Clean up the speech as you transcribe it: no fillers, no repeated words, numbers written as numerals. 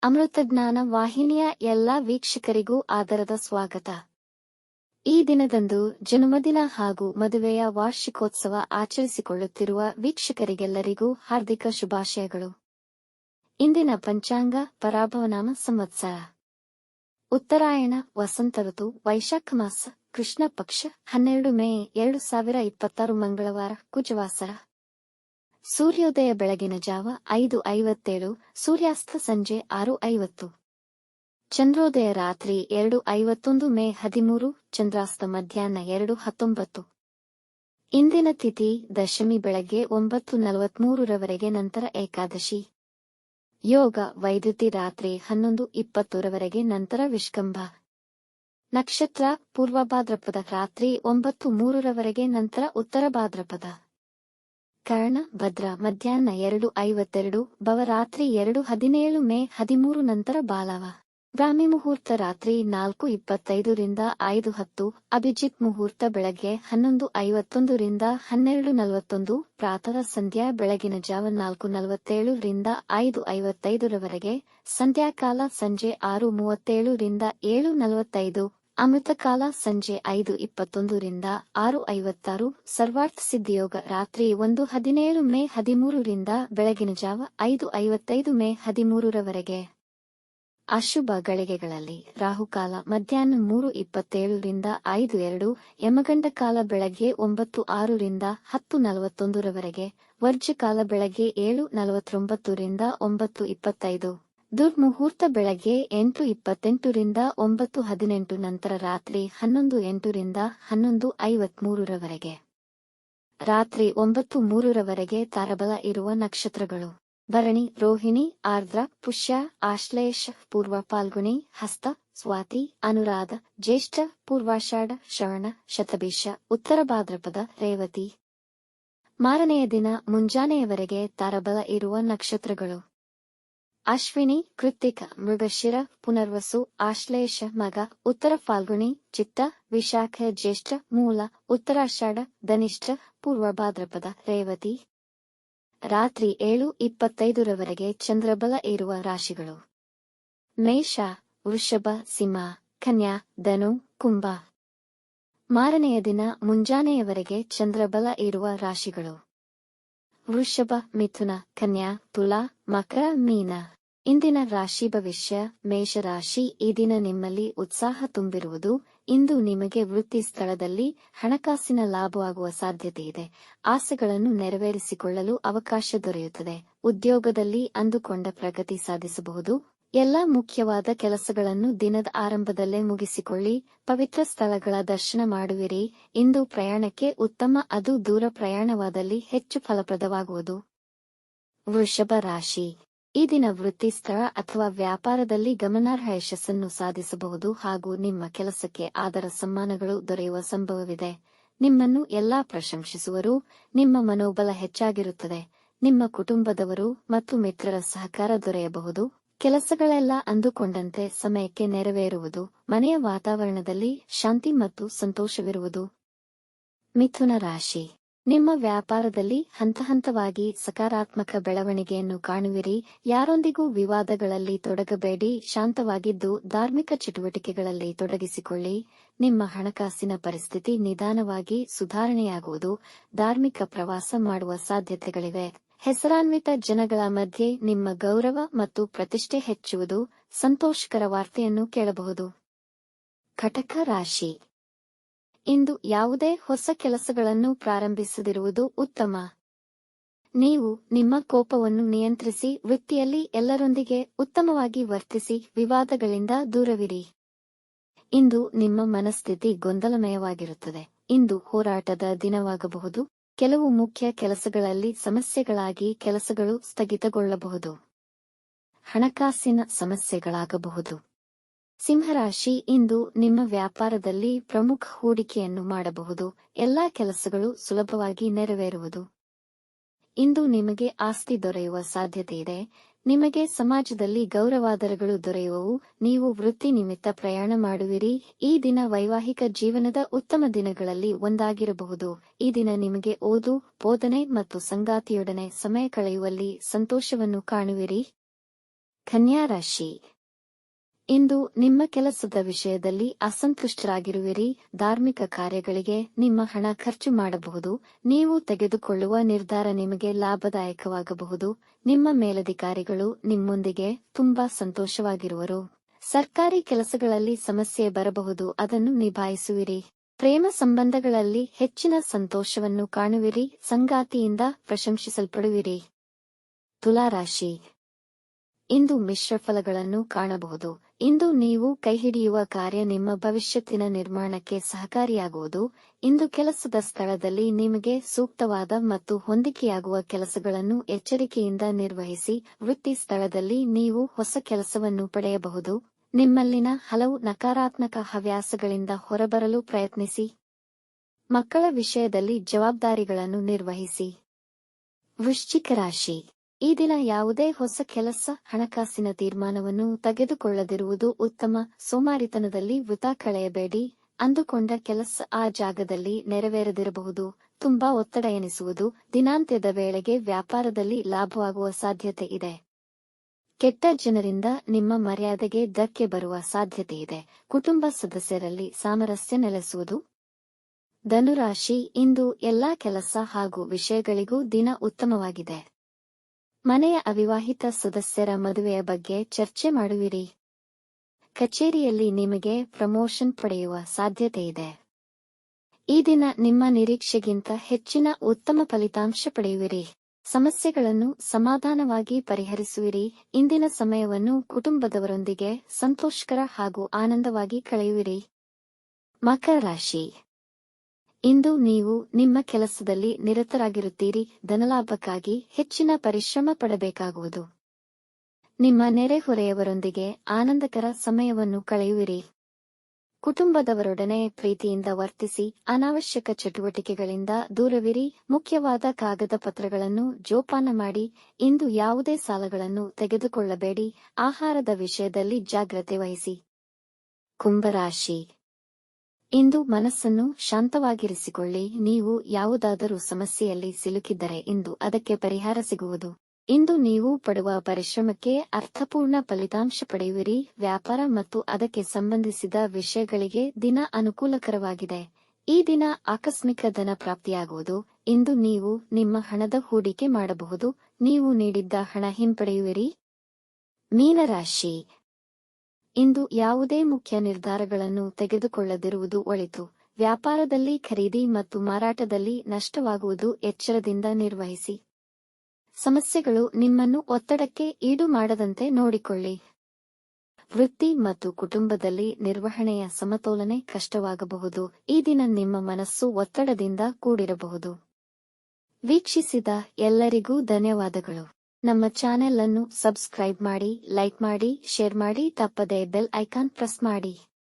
ಅಮೃತಜ್ಞಾನ ವಾಹಿನಿಯ ಎಲ್ಲಾ ವೀಕ್ಷಕರಿಗೂ ಆದರದ ಸ್ವಾಗತ. ಈ ದಿನದಂದು ಜನ್ಮದಿನ ಹಾಗೂ ಮದುವೆಯ ವಾರ್ಷಿಕೋತ್ಸವ ಆಚರಿಸಿಕೊಳ್ಳುತ್ತಿರುವ ವೀಕ್ಷಕರಿಗೆಲ್ಲರಿಗೂ ಹಾರ್ದಿಕ ಶುಭಾಶಯಗಳು. ಇಂದಿನ ಪಂಚಾಂಗ ಪರಾಭವನಾಮ ಸಂವತ್ಸರ ಉತ್ತರಾಯಣ ವಸಂತ ಋತು ವೈಶಾಖ ಮಾಸ ಕೃಷ್ಣ ಪಕ್ಷ 12 ಮೇ 2026 ಮಂಗಳವಾರ ಕುಜವಾಸರ. ಸೂರ್ಯೋದಯ ಬೆಳಗಿನ ಜಾವ 5:57, ಸೂರ್ಯಾಸ್ತ ಸಂಜೆ 6:50. ಚಂದ್ರೋದಯ ರಾತ್ರಿ 2:51 ಮೇ 13, ಚಂದ್ರಾಸ್ತ ಮಧ್ಯಾಹ್ನ 2:19. ಇಂದಿನ ತಿಥಿ ದಶಮಿ ಬೆಳಗ್ಗೆ 9:43 ರವರೆಗೆ, ನಂತರ ಏಕಾದಶಿ. ಯೋಗ ವೈದ್ಯುತಿ ರಾತ್ರಿ 11:20 ರವರೆಗೆ, ನಂತರ ವಿಷ್ಕಂಭ. ನಕ್ಷತ್ರ ಪೂರ್ವ ಭಾದ್ರಪದ ರಾತ್ರಿ 9:03 ರವರೆಗೆ, ನಂತರ ಉತ್ತರ ಭಾದ್ರಪದ. ಕರ್ಣ ಭದ್ರ ಮಧ್ಯಾಹ್ನ 2:52, ಭವ ರಾತ್ರಿ 2:17 ಮೇ 13, ನಂತರ ಬಾಲವ. ಬ್ರಾಹ್ಮಿ ಮುಹೂರ್ತ ರಾತ್ರಿ 4:25 ರಿಂದ 5:10, ಅಭಿಜಿತ್ ಮುಹೂರ್ತ ಬೆಳಗ್ಗೆ 11:51 ರಿಂದ 12:41, ಪ್ರಾತಃ ಸಂಧ್ಯಾ ಬೆಳಗಿನ ಜಾವ 4:47 ರಿಂದ 5:55 ರವರೆಗೆ, ಸಂಧ್ಯಾಕಾಲ ಸಂಜೆ 6:37 ರಿಂದ 7:45, ಅಮೃತಕಾಲ ಸಂಜೆ 5:21 ರಿಂದ 6:56, ಸರ್ವಾರ್ಥ ಸಿದ್ಧಿಯೋಗ ರಾತ್ರಿ 1:17 ಮೇ 13 ರಿಂದ ಬೆಳಗಿನ ಜಾವ 5:55 ಮೇ 13 ರವರೆಗೆ. ಅಶುಭ ಗಳಿಗೆಗಳಲ್ಲಿ ರಾಹುಕಾಲ ಮಧ್ಯಾಹ್ನ 3:27 ರಿಂದ 5:02, ಯಮಗಂಡ ಕಾಲ ಬೆಳಗ್ಗೆ 9:06 ರಿಂದ 10:41 ರವರೆಗೆ, ವರ್ಜ್ಯಕಾಲ ಬೆಳಗ್ಗೆ 7:49 ರಿಂದ 9:25, ದುರ್ಮುಹೂರ್ತ ಬೆಳಗ್ಗೆ 8:28 ರಿಂದ 9:18, ನಂತರ ರಾತ್ರಿ 11:08 ರಿಂದ 11:53 ರವರೆಗೆ. ರಾತ್ರಿ 9:03 ರವರೆಗೆ ತಾರಬಲ ಇರುವ ನಕ್ಷತ್ರಗಳು: ಭರಣಿ, ರೋಹಿಣಿ, ಆರ್ದ್ರ, ಪುಷ್ಯ, ಆಶ್ಲೇಷ, ಪೂರ್ವ ಫಾಲ್ಗುಣಿ, ಹಸ್ತ, ಸ್ವಾತಿ, ಅನುರಾಧ, ಜ್ಯೇಷ್ಠ, ಪೂರ್ವಾಷಾಢ, ಶ್ರವಣ, ಶತಭಿಷ, ಉತ್ತರ ಭಾದ್ರಪದ, ರೇವತಿ. ಮಾರನೆಯ ದಿನ ಮುಂಜಾನೆಯವರೆಗೆ ತಾರಬಲ ಇರುವ ನಕ್ಷತ್ರಗಳು: ಅಶ್ವಿನಿ, ಕೃತ್ತಿಕ, ಮೃಗಶಿರ, ಪುನರ್ವಸು, ಆಶ್ಲೇಷ, ಮಗ, ಉತ್ತರ ಫಾಲ್ಗುಣಿ, ಚಿತ್ತ, ವಿಶಾಖ, ಜ್ಯೇಷ್ಠ, ಮೂಲ, ಉತ್ತರಾಷಾಢ, ಧನಿಷ್ಠ, ಪೂರ್ವ ಭಾದ್ರಪದ, ರೇವತಿ. ರಾತ್ರಿ 7:25 ರವರೆಗೆ ಚಂದ್ರಬಲ ಇರುವ ರಾಶಿಗಳು: ಮೇಷ, ವೃಷಭ, ಸಿಂಹ, ಕನ್ಯಾ, ಧನು, ಕುಂಭ. ಮಾರನೆಯ ದಿನ ಮುಂಜಾನೆಯವರೆಗೆ ಚಂದ್ರಬಲ ಇರುವ ರಾಶಿಗಳು: ವೃಷಭ, ಮಿಥುನ, ಕನ್ಯಾ, ತುಲಾ, ಮಕರ, ಮೀನ. ಇಂದಿನ ರಾಶಿ ಭವಿಷ್ಯ: ಮೇಷರಾಶಿ, ಈ ದಿನ ನಿಮ್ಮಲ್ಲಿ ಉತ್ಸಾಹ ತುಂಬಿರುವುದು. ಇಂದು ನಿಮಗೆ ವೃತ್ತಿ ಸ್ಥಳದಲ್ಲಿ ಹಣಕಾಸಿನ ಲಾಭವಾಗುವ ಸಾಧ್ಯತೆಯಿದೆ. ಆಸೆಗಳನ್ನು ನೆರವೇರಿಸಿಕೊಳ್ಳಲು ಅವಕಾಶ ದೊರೆಯುತ್ತದೆ. ಉದ್ಯೋಗದಲ್ಲಿ ಅಂದುಕೊಂಡ ಪ್ರಗತಿ ಸಾಧಿಸಬಹುದು. ಎಲ್ಲಾ ಮುಖ್ಯವಾದ ಕೆಲಸಗಳನ್ನು ದಿನದ ಆರಂಭದಲ್ಲೇ ಮುಗಿಸಿಕೊಳ್ಳಿ. ಪವಿತ್ರ ಸ್ಥಳಗಳ ದರ್ಶನ ಮಾಡುವಿರಿ. ಇಂದು ಪ್ರಯಾಣಕ್ಕೆ ಉತ್ತಮ, ಅದು ದೂರ ಪ್ರಯಾಣವಾದಲ್ಲಿ ಹೆಚ್ಚು ಫಲಪ್ರದವಾಗುವುದು. ವೃಷಭ ರಾಶಿ, ಈ ದಿನ ವೃತ್ತಿ ಸ್ಥಳ ಅಥವಾ ವ್ಯಾಪಾರದಲ್ಲಿ ಗಮನಾರ್ಹ ಯಶಸ್ಸನ್ನು ಸಾಧಿಸಬಹುದು ಹಾಗೂ ನಿಮ್ಮ ಕೆಲಸಕ್ಕೆ ಆದರ ಸಮ್ಮಾನಗಳು ದೊರೆಯುವ ಸಂಭವವಿದೆ. ನಿಮ್ಮನ್ನು ಎಲ್ಲಾ ಪ್ರಶಂಸಿಸುವರು. ನಿಮ್ಮ ಮನೋಬಲ ಹೆಚ್ಚಾಗಿರುತ್ತದೆ. ನಿಮ್ಮ ಕುಟುಂಬದವರು ಮತ್ತು ಮಿತ್ರರ ಸಹಕಾರ ದೊರೆಯಬಹುದು. ಕೆಲಸಗಳೆಲ್ಲ ಅಂದುಕೊಂಡಂತೆ ಸಮಯಕ್ಕೆ ನೆರವೇರುವುದು. ಮನೆಯ ವಾತಾವರಣದಲ್ಲಿ ಶಾಂತಿ ಮತ್ತು ಸಂತೋಷವಿರುವುದು. ಮಿಥುನ ರಾಶಿ, ನಿಮ್ಮ ವ್ಯಾಪಾರದಲ್ಲಿ ಹಂತಹಂತವಾಗಿ ಸಕಾರಾತ್ಮಕ ಬೆಳವಣಿಗೆಯನ್ನು ಕಾಣುವಿರಿ. ಯಾರೊಂದಿಗೂ ವಿವಾದಗಳಲ್ಲಿ ತೊಡಗಬೇಡಿ. ಶಾಂತವಾಗಿದ್ದು ಧಾರ್ಮಿಕ ಚಟುವಟಿಕೆಗಳಲ್ಲಿ ತೊಡಗಿಸಿಕೊಳ್ಳಿ. ನಿಮ್ಮ ಹಣಕಾಸಿನ ಪರಿಸ್ಥಿತಿ ನಿಧಾನವಾಗಿ ಸುಧಾರಣೆಯಾಗುವುದು. ಧಾರ್ಮಿಕ ಪ್ರವಾಸ ಮಾಡುವ ಸಾಧ್ಯತೆಗಳಿವೆ. ಹೆಸರಾನ್ವಿತ ಜನಗಳ ಮಧ್ಯೆ ನಿಮ್ಮ ಗೌರವ ಮತ್ತು ಪ್ರತಿಷ್ಠೆ ಹೆಚ್ಚುವುದು. ಸಂತೋಷಕರ ವಾರ್ತೆಯನ್ನು ಕೇಳಬಹುದು. ಕಟಕ ರಾಶಿ, ಇಂದು ಯಾವುದೇ ಹೊಸ ಕೆಲಸಗಳನ್ನು ಪ್ರಾರಂಭಿಸದಿರುವುದು ಉತ್ತಮ. ನೀವು ನಿಮ್ಮ ಕೋಪವನ್ನು ನಿಯಂತ್ರಿಸಿ ವೃತ್ತಿಯಲ್ಲಿ ಎಲ್ಲರೊಂದಿಗೆ ಉತ್ತಮವಾಗಿ ವರ್ತಿಸಿ. ವಿವಾದಗಳಿಂದ ದೂರವಿರಿ. ಇಂದು ನಿಮ್ಮ ಮನಸ್ಥಿತಿ ಗೊಂದಲಮಯವಾಗಿರುತ್ತದೆ. ಇಂದು ಹೋರಾಟದ ದಿನವಾಗಬಹುದು. ಕೆಲವು ಮುಖ್ಯ ಕೆಲಸಗಳಲ್ಲಿ ಸಮಸ್ಯೆಗಳಾಗಿ ಕೆಲಸಗಳು ಸ್ಥಗಿತಗೊಳ್ಳಬಹುದು. ಹಣಕಾಸಿನ ಸಮಸ್ಯೆಗಳಾಗಬಹುದು. ಸಿಂಹರಾಶಿ, ಇಂದು ನಿಮ್ಮ ವ್ಯಾಪಾರದಲ್ಲಿ ಪ್ರಮುಖ ಹೂಡಿಕೆಯನ್ನು ಮಾಡಬಹುದು. ಎಲ್ಲಾ ಕೆಲಸಗಳು ಸುಲಭವಾಗಿ ನೆರವೇರುವುದು. ಇಂದು ನಿಮಗೆ ಆಸ್ತಿ ದೊರೆಯುವ ಸಾಧ್ಯತೆಯಿದೆ. ನಿಮಗೆ ಸಮಾಜದಲ್ಲಿ ಗೌರವಾದರಗಳು ದೊರೆಯುವವು. ನೀವು ವೃತ್ತಿ ನಿಮಿತ್ತ ಪ್ರಯಾಣ ಮಾಡುವಿರಿ. ಈ ದಿನ ವೈವಾಹಿಕ ಜೀವನದ ಉತ್ತಮ ದಿನಗಳಲ್ಲಿ ಒಂದಾಗಿರಬಹುದು. ಈ ದಿನ ನಿಮಗೆ ಓದು, ಬೋಧನೆ ಮತ್ತು ಸಂಗಾತಿಯೊಡನೆ ಸಮಯ ಕಳೆಯುವಲ್ಲಿ ಸಂತೋಷವನ್ನು ಕಾಣುವಿರಿ. ಕನ್ಯಾ ರಾಶಿ. ಇಂದು ನಿಮ್ಮ ಕೆಲಸದ ವಿಷಯದಲ್ಲಿ ಅಸಂತುಷ್ಟರಾಗಿರುವಿರಿ. ಧಾರ್ಮಿಕ ಕಾರ್ಯಗಳಿಗೆ ನಿಮ್ಮ ಹಣ ಖರ್ಚು ಮಾಡಬಹುದು. ನೀವು ತೆಗೆದುಕೊಳ್ಳುವ ನಿರ್ಧಾರ ನಿಮಗೆ ಲಾಭದಾಯಕವಾಗಬಹುದು. ನಿಮ್ಮ ಮೇಲಧಿಕಾರಿಗಳು ನಿಮ್ಮೊಂದಿಗೆ ತುಂಬಾ ಸಂತೋಷವಾಗಿರುವರು. ಸರ್ಕಾರಿ ಕೆಲಸಗಳಲ್ಲಿ ಸಮಸ್ಯೆ ಬರಬಹುದು, ಅದನ್ನು ನಿಭಾಯಿಸುವಿರಿ. ಪ್ರೇಮ ಸಂಬಂಧಗಳಲ್ಲಿ ಹೆಚ್ಚಿನ ಸಂತೋಷವನ್ನು ಕಾಣುವಿರಿ. ಸಂಗಾತಿಯಿಂದ ಪ್ರಶಂಸಿಸಲ್ಪಡುವಿರಿ. ತುಲಾರಾಶಿ. ಇಂದು ಮಿಶ್ರ ಫಲಗಳನ್ನು ಕಾಣಬಹುದು. ಇಂದು ನೀವು ಕೈಹಿಡಿಯುವ ಕಾರ್ಯ ನಿಮ್ಮ ಭವಿಷ್ಯತ್ತಿನ ನಿರ್ಮಾಣಕ್ಕೆ ಸಹಕಾರಿಯಾಗುವುದು. ಇಂದು ಕೆಲಸದ ಸ್ಥಳದಲ್ಲಿ ನಿಮಗೆ ಸೂಕ್ತವಾದ ಮತ್ತು ಹೊಂದಿಕೆಯಾಗುವ ಕೆಲಸಗಳನ್ನು ಎಚ್ಚರಿಕೆಯಿಂದ ನಿರ್ವಹಿಸಿ. ವೃತ್ತಿ ಸ್ಥಳದಲ್ಲಿ ನೀವು ಹೊಸ ಕೆಲಸವನ್ನು ಪಡೆಯಬಹುದು. ನಿಮ್ಮಲ್ಲಿನ ಹಲವು ನಕಾರಾತ್ಮಕ ಹವ್ಯಾಸಗಳಿಂದ ಹೊರಬರಲು ಪ್ರಯತ್ನಿಸಿ. ಮಕ್ಕಳ ವಿಷಯದಲ್ಲಿ ಜವಾಬ್ದಾರಿಗಳನ್ನು ನಿರ್ವಹಿಸಿ. ವೃಶ್ಚಿಕ ರಾಶಿ. ಈ ದಿನ ಯಾವುದೇ ಹೊಸ ಕೆಲಸ, ಹಣಕಾಸಿನ ತೀರ್ಮಾನವನ್ನು ತೆಗೆದುಕೊಳ್ಳದಿರುವುದು ಉತ್ತಮ. ಸೋಮಾರಿತನದಲ್ಲಿ ವೃಥಾ ಕಳೆಯಬೇಡಿ. ಅಂದುಕೊಂಡ ಕೆಲಸ ಆ ಜಾಗದಲ್ಲಿ ನೆರವೇರದಿರಬಹುದು. ತುಂಬಾ ಒತ್ತಡ ಎನಿಸುವುದು. ದಿನಾಂತ್ಯದ ವೇಳೆಗೆ ವ್ಯಾಪಾರದಲ್ಲಿ ಲಾಭವಾಗುವ ಸಾಧ್ಯತೆ ಇದೆ. ಕೆಟ್ಟ ಜನರಿಂದ ನಿಮ್ಮ ಮರ್ಯಾದೆಗೆ ಧಕ್ಕೆ ಬರುವ ಸಾಧ್ಯತೆ ಇದೆ. ಕುಟುಂಬ ಸದಸ್ಯರಲ್ಲಿ ಸಾಮರಸ್ಯ ನೆಲೆಸುವುದು. ಧನುರಾಶಿ. ಇಂದು ಎಲ್ಲಾ ಕೆಲಸ ಹಾಗೂ ವಿಷಯಗಳಿಗೂ ದಿನ ಉತ್ತಮವಾಗಿದೆ. ಮನೆಯ ಅವಿವಾಹಿತ ಸದಸ್ಯರ ಮದುವೆಯ ಬಗ್ಗೆ ಚರ್ಚೆ ಮಾಡುವಿರಿ. ಕಚೇರಿಯಲ್ಲಿ ನಿಮಗೆ ಪ್ರಮೋಷನ್ ಪಡೆಯುವ ಸಾಧ್ಯತೆ ಇದೆ. ಈ ದಿನ ನಿಮ್ಮ ನಿರೀಕ್ಷೆಗಿಂತ ಹೆಚ್ಚಿನ ಉತ್ತಮ ಫಲಿತಾಂಶ ಪಡೆಯುವಿರಿ. ಸಮಸ್ಯೆಗಳನ್ನು ಸಮಾಧಾನವಾಗಿ ಪರಿಹರಿಸುವಿರಿ. ಇಂದಿನ ಸಮಯವನ್ನು ಕುಟುಂಬದವರೊಂದಿಗೆ ಸಂತೋಷಕರ ಹಾಗೂ ಆನಂದವಾಗಿ ಕಳೆಯುವಿರಿ. ಮಕರ ರಾಶಿ. ಇಂದು ನೀವು ನಿಮ್ಮ ಕೆಲಸದಲ್ಲಿ ನಿರತರಾಗಿರುತ್ತೀರಿ. ಧನಲಾಭಕ್ಕಾಗಿ ಹೆಚ್ಚಿನ ಪರಿಶ್ರಮ ಪಡಬೇಕಾಗುವುದು. ನಿಮ್ಮ ನೆರೆಹೊರೆಯವರೊಂದಿಗೆ ಆನಂದಕರ ಸಮಯವನ್ನು ಕಳೆಯುವಿರಿ. ಕುಟುಂಬದವರೊಡನೆ ಪ್ರೀತಿಯಿಂದ ವರ್ತಿಸಿ. ಅನಾವಶ್ಯಕ ಚಟುವಟಿಕೆಗಳಿಂದ ದೂರವಿರಿ. ಮುಖ್ಯವಾದ ಕಾಗದ ಪತ್ರಗಳನ್ನು ಜೋಪಾನ ಮಾಡಿ. ಇಂದು ಯಾವುದೇ ಸಾಲಗಳನ್ನು ತೆಗೆದುಕೊಳ್ಳಬೇಡಿ. ಆಹಾರದ ವಿಷಯದಲ್ಲಿ ಜಾಗ್ರತೆ ವಹಿಸಿ. ಕುಂಭರಾಶಿ. ಇಂದು ಮನಸ್ಸನ್ನು ಶಾಂತವಾಗಿರಿಸಿಕೊಳ್ಳಿ. ನೀವು ಯಾವುದಾದರೂ ಸಮಸ್ಯೆಯಲ್ಲಿ ಸಿಲುಕಿದ್ದರೆ ಇಂದು ಅದಕ್ಕೆ ಪರಿಹಾರ ಸಿಗುವುದು. ಇಂದು ನೀವು ಪಡುವ ಪರಿಶ್ರಮಕ್ಕೆ ಅರ್ಥಪೂರ್ಣ ಫಲಿತಾಂಶ ಪಡೆಯುವಿರಿ. ವ್ಯಾಪಾರ ಮತ್ತು ಅದಕ್ಕೆ ಸಂಬಂಧಿಸಿದ ವಿಷಯಗಳಿಗೆ ದಿನ ಅನುಕೂಲಕರವಾಗಿದೆ. ಈ ದಿನ ಆಕಸ್ಮಿಕ ಧನ ಪ್ರಾಪ್ತಿಯಾಗುವುದು. ಇಂದು ನೀವು ನಿಮ್ಮ ಹಣದ ಹೂಡಿಕೆ ಮಾಡಬಹುದು. ನೀವು ನೀಡಿದ್ದ ಹಣ ಹಿಂಪಡೆಯುವಿರಿ. ಮೀನರಾಶಿ. ಇಂದು ಯಾವುದೇ ಮುಖ್ಯ ನಿರ್ಧಾರಗಳನ್ನು ತೆಗೆದುಕೊಳ್ಳದಿರುವುದು ಒಳಿತು. ವ್ಯಾಪಾರದಲ್ಲಿ ಖರೀದಿ ಮತ್ತು ಮಾರಾಟದಲ್ಲಿ ನಷ್ಟವಾಗುವುದು. ಎಚ್ಚರದಿಂದ ನಿರ್ವಹಿಸಿ. ಸಮಸ್ಯೆಗಳು ನಿಮ್ಮನ್ನು ಒತ್ತಡಕ್ಕೆ ಈಡು ಮಾಡದಂತೆ ನೋಡಿಕೊಳ್ಳಿ. ವೃತ್ತಿ ಮತ್ತು ಕುಟುಂಬದಲ್ಲಿ ನಿರ್ವಹಣೆಯ ಸಮತೋಲನೆ ಕಷ್ಟವಾಗಬಹುದು. ಈ ದಿನ ನಿಮ್ಮ ಮನಸ್ಸು ಒತ್ತಡದಿಂದ ಕೂಡಿರಬಹುದು. ವೀಕ್ಷಿಸಿದ ಎಲ್ಲರಿಗೂ ಧನ್ಯವಾದಗಳು. ನಮ್ಮ ಚಾನೆಲ್ ಅನ್ನು ಸಬ್ಸ್ಕ್ರೈಬ್ ಮಾಡಿ, ಲೈಕ್ ಮಾಡಿ, ಶೇರ್ ಮಾಡಿ, ತಪ್ಪದೇ ಬೆಲ್ ಐಕಾನ್ ಪ್ರೆಸ್ ಮಾಡಿ.